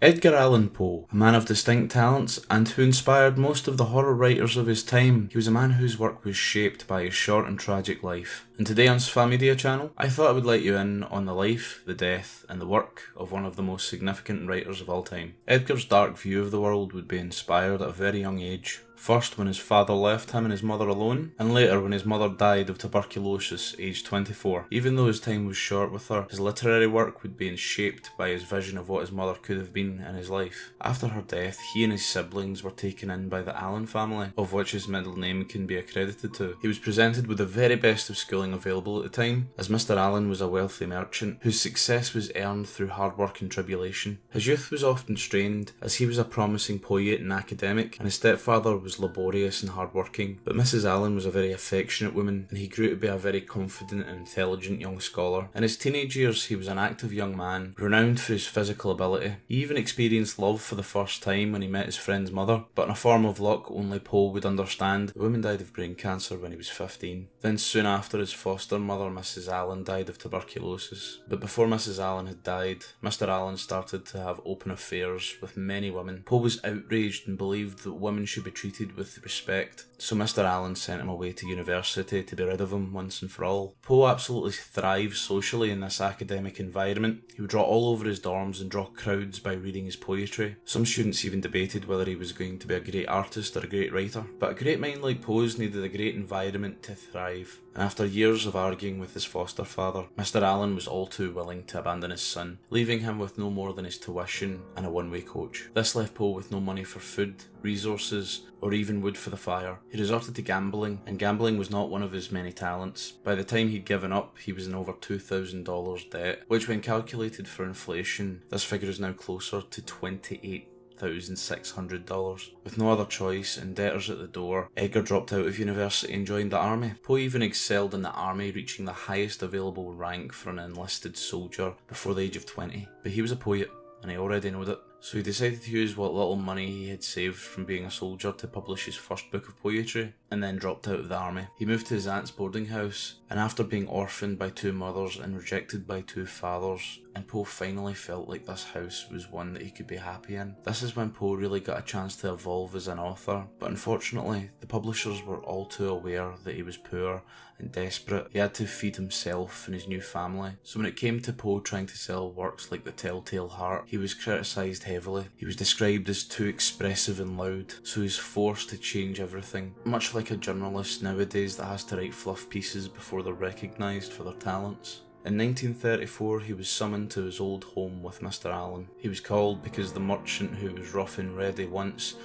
Edgar Allan Poe, a man of distinct talents and who inspired most of the horror writers of his time, he was a man whose work was shaped by his short and tragic life. And today on sphamedia channel, I thought I would let you in on the life, the death and the work of one of the most significant writers of all time. Edgar's dark view of the world would be inspired at a very young age. First when his father left him and his mother alone, and later when his mother died of tuberculosis aged 24. Even though his time was short with her, his literary work would be shaped by his vision of what his mother could have been in his life. After her death, he and his siblings were taken in by the Allan family, of which his middle name can be accredited to. He was presented with the very best of schooling available at the time, as Mr. Allan was a wealthy merchant whose success was earned through hard work and tribulation. His youth was often strained, as he was a promising poet and academic, and his stepfather was laborious and hard-working, but Mrs. Allan was a very affectionate woman, and he grew to be a very confident and intelligent young scholar. In his teenage years, he was an active young man, renowned for his physical ability. He even experienced love for the first time when he met his friend's mother, but in a form of luck only Poe would understand. The woman died of brain cancer when he was 15. Then soon after, his foster mother, Mrs. Allan, died of tuberculosis. But before Mrs. Allan had died, Mr. Allan started to have open affairs with many women. Poe was outraged and believed that women should be treated with respect, so Mr. Allan sent him away to university to be rid of him once and for all. Poe absolutely thrived socially in this academic environment. He would draw all over his dorms and draw crowds by reading his poetry. Some students even debated whether he was going to be a great artist or a great writer. But a great mind like Poe's needed a great environment to thrive. And after years of arguing with his foster father, Mr. Allan was all too willing to abandon his son, leaving him with no more than his tuition and a one-way coach. This left Poe with no money for food, resources, or even wood for the fire. He resorted to gambling, and gambling was not one of his many talents. By the time he'd given up, he was in over $2,000 debt, which when calculated for inflation, this figure is now closer to $28,600. With no other choice and debtors at the door, Edgar dropped out of university and joined the army. Poe even excelled in the army, reaching the highest available rank for an enlisted soldier before the age of 20. But he was a poet, and he already knew it. So he decided to use what little money he had saved from being a soldier to publish his first book of poetry, and then dropped out of the army. He moved to his aunt's boarding house, and after being orphaned by two mothers and rejected by two fathers, and Poe finally felt like this house was one that he could be happy in. This is when Poe really got a chance to evolve as an author, but unfortunately, the publishers were all too aware that he was poor and desperate. He had to feed himself and his new family. So when it came to Poe trying to sell works like The Telltale Heart, he was criticised heavily. He was described as too expressive and loud, so he was forced to change everything. Much like a journalist nowadays that has to write fluff pieces before they're recognised for their talents. In 1934, he was summoned to his old home with Mr. Allan. He was called because the merchant who was rough and ready once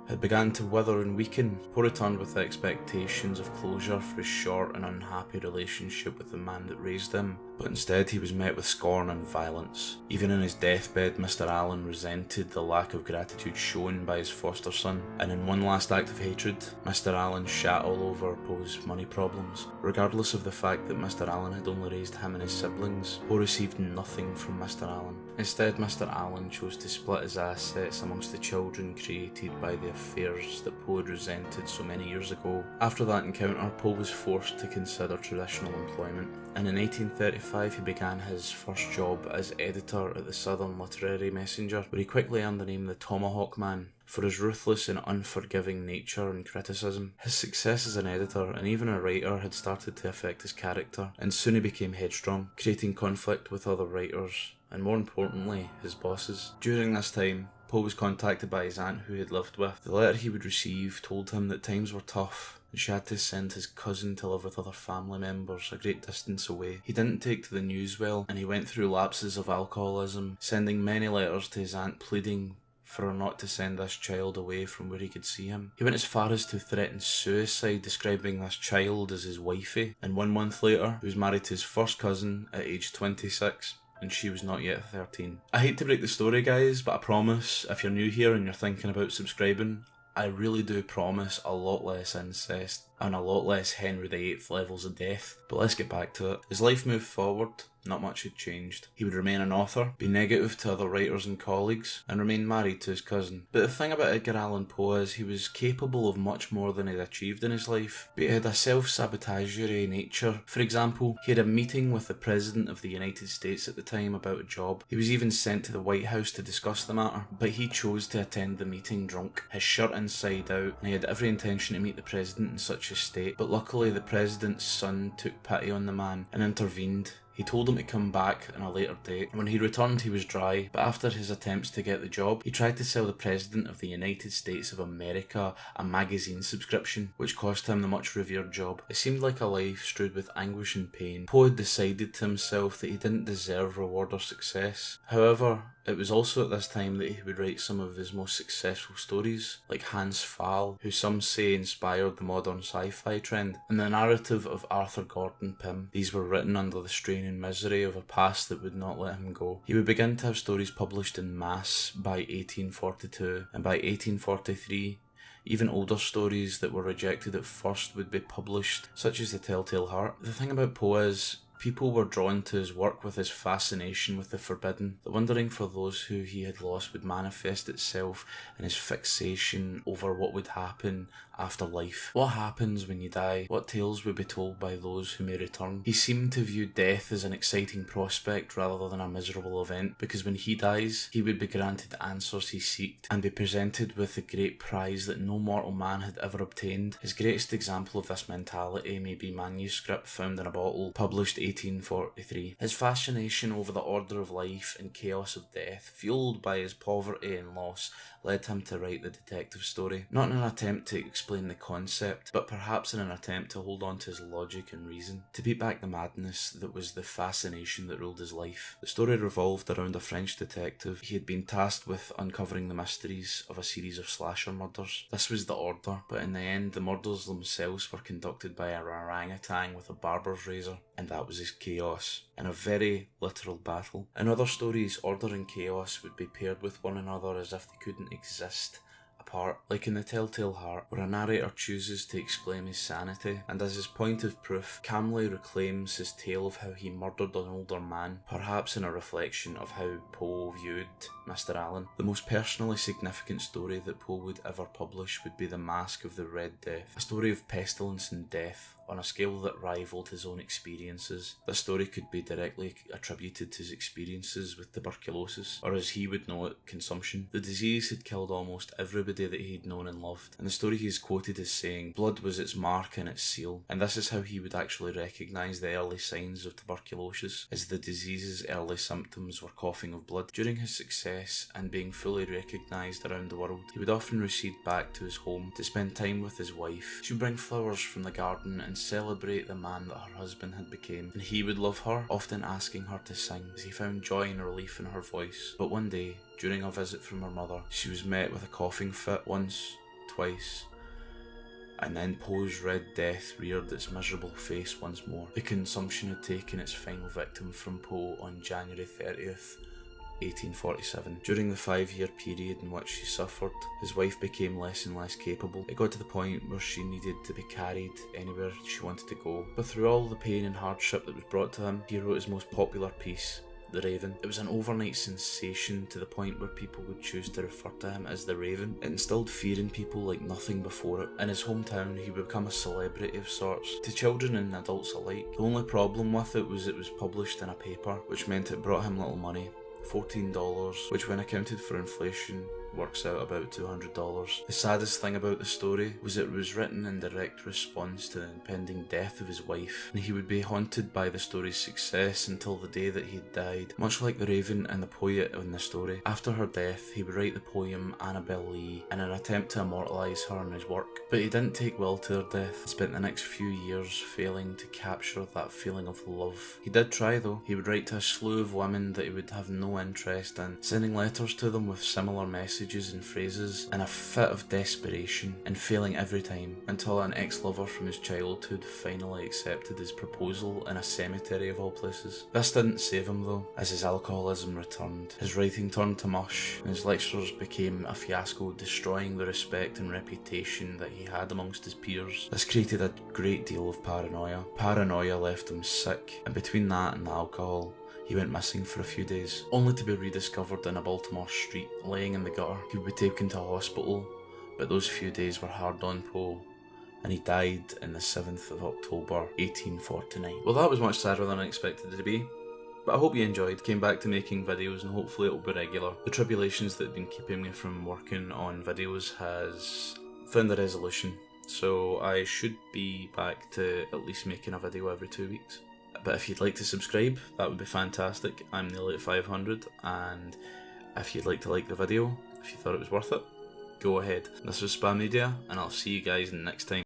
had begun to wither and weaken. Poe returned with expectations of closure for his short and unhappy relationship with the man that raised him, but instead he was met with scorn and violence. Even in his deathbed, Mr. Allan resented the lack of gratitude shown by his foster son, and in one last act of hatred, Mr. Allan shat all over Poe's money problems. Regardless of the fact that Mr. Allan had only raised him and his siblings, Poe received nothing from Mr. Allan. Instead, Mr. Allan chose to split his assets amongst the children created by the affairs that Poe had resented so many years ago. After that encounter, Poe was forced to consider traditional employment, and in 1835 he began his first job as editor at the Southern Literary Messenger, where he quickly earned the name the Tomahawk Man for his ruthless and unforgiving nature and criticism. His success as an editor and even a writer had started to affect his character, and soon he became headstrong, creating conflict with other writers, and more importantly, his bosses. During this time, Poe was contacted by his aunt who he had lived with. The letter he would receive told him that times were tough, and she had to send his cousin to live with other family members a great distance away. He didn't take to the news well, and he went through lapses of alcoholism, sending many letters to his aunt pleading for her not to send this child away from where he could see him. He went as far as to threaten suicide, describing this child as his wifey, and 1 month later, he was married to his first cousin at age 26. And she was not yet 13. I hate to break the story, guys, but I promise, if you're new here and you're thinking about subscribing, I really do promise a lot less incest and a lot less Henry VIII levels of death. But let's get back to it. As life moved forward, not much had changed. He would remain an author, be negative to other writers and colleagues, and remain married to his cousin. But the thing about Edgar Allan Poe is he was capable of much more than he'd achieved in his life, but he had a self-sabotageury nature. For example, he had a meeting with the President of the United States at the time about a job. He was even sent to the White House to discuss the matter, but he chose to attend the meeting drunk, his shirt inside out, and he had every intention to meet the President in such a state. But luckily the President's son took pity on the man and intervened. He told him to come back on a later date. When he returned, he was dry, but after his attempts to get the job, he tried to sell the President of the United States of America a magazine subscription, which cost him the much revered job. It seemed like a life strewed with anguish and pain. Poe had decided to himself that he didn't deserve reward or success. However, it was also at this time that he would write some of his most successful stories, like Hans Pfaall, who some say inspired the modern sci-fi trend, and the narrative of Arthur Gordon Pym. These were written under the strain and misery of a past that would not let him go. He would begin to have stories published in mass by 1842, and by 1843, even older stories that were rejected at first would be published, such as The Telltale Heart. The thing about Poe is, people were drawn to his work with his fascination with the forbidden. The wondering for those who he had lost would manifest itself in his fixation over what would happen after life. What happens when you die? What tales would be told by those who may return? He seemed to view death as an exciting prospect rather than a miserable event, because when he dies, he would be granted the answers he sought and be presented with the great prize that no mortal man had ever obtained. His greatest example of this mentality may be Manuscript Found in a Bottle, published 1843. His fascination over the order of life and chaos of death, fueled by his poverty and loss, led him to write the detective story, not in an attempt to explain the concept, but perhaps in an attempt to hold on to his logic and reason, to beat back the madness that was the fascination that ruled his life. The story revolved around a French detective. He had been tasked with uncovering the mysteries of a series of slasher murders. This was the order, but in the end the murders themselves were conducted by an orangutan with a barber's razor, and that was his chaos, in a very literal battle. In other stories, order and chaos would be paired with one another as if they couldn't exist apart, like in The Telltale Heart, where a narrator chooses to exclaim his sanity, and as his point of proof, calmly reclaims his tale of how he murdered an older man, perhaps in a reflection of how Poe viewed Mr. Allen. The most personally significant story that Poe would ever publish would be The Masque of the Red Death, a story of pestilence and death on a scale that rivaled his own experiences. This story could be directly attributed to his experiences with tuberculosis, or as he would know it, consumption. The disease had killed almost everybody that he'd known and loved. In the story he is quoted as saying, "Blood was its mark and its seal," and this is how he would actually recognise the early signs of tuberculosis, as the disease's early symptoms were coughing of blood. During his success and being fully recognised around the world, he would often recede back to his home to spend time with his wife. She would bring flowers from the garden and celebrate the man that her husband had become, and he would love her, often asking her to sing, as he found joy and relief in her voice. But one day, during a visit from her mother, she was met with a coughing fit once, twice, and then Poe's Red Death reared its miserable face once more. The consumption had taken its final victim from Poe on January 30th, 1847. During the 5-year period in which she suffered, his wife became less and less capable. It got to the point where she needed to be carried anywhere she wanted to go. But through all the pain and hardship that was brought to him, he wrote his most popular piece, The Raven. It was an overnight sensation to the point where people would choose to refer to him as the Raven. It instilled fear in people like nothing before it. In his hometown, he would become a celebrity of sorts, to children and adults alike. The only problem with it was published in a paper, which meant it brought him little money. $14, which when accounted for inflation works out about $200. The saddest thing about the story was it was written in direct response to the impending death of his wife, and he would be haunted by the story's success until the day that he died, much like the Raven and the poet in the story. After her death, he would write the poem Annabel Lee in an attempt to immortalise her in his work, but he didn't take well to her death and spent the next few years failing to capture that feeling of love. He did try though. He would write to a slew of women that he would have no interest in, sending letters to them with similar messages usages and phrases in a fit of desperation and failing every time until an ex-lover from his childhood finally accepted his proposal in a cemetery of all places. This didn't save him though, as his alcoholism returned, his writing turned to mush, and his lectures became a fiasco, destroying the respect and reputation that he had amongst his peers. This created a great deal of paranoia. Paranoia left him sick, and between that and the alcohol, he went missing for a few days, only to be rediscovered in a Baltimore street, laying in the gutter. He would be taken to hospital, but those few days were hard on Poe, and he died on the 7th of October 1849. Well, that was much sadder than I expected it to be, but I hope you enjoyed, came back to making videos, and hopefully it'll be regular. The tribulations that have been keeping me from working on videos has found a resolution, so I should be back to at least making a video every 2 weeks. But if you'd like to subscribe, that would be fantastic. I'm nearly at 500, and if you'd like to like the video, if you thought it was worth it, go ahead. This was sphamedia, and I'll see you guys next time.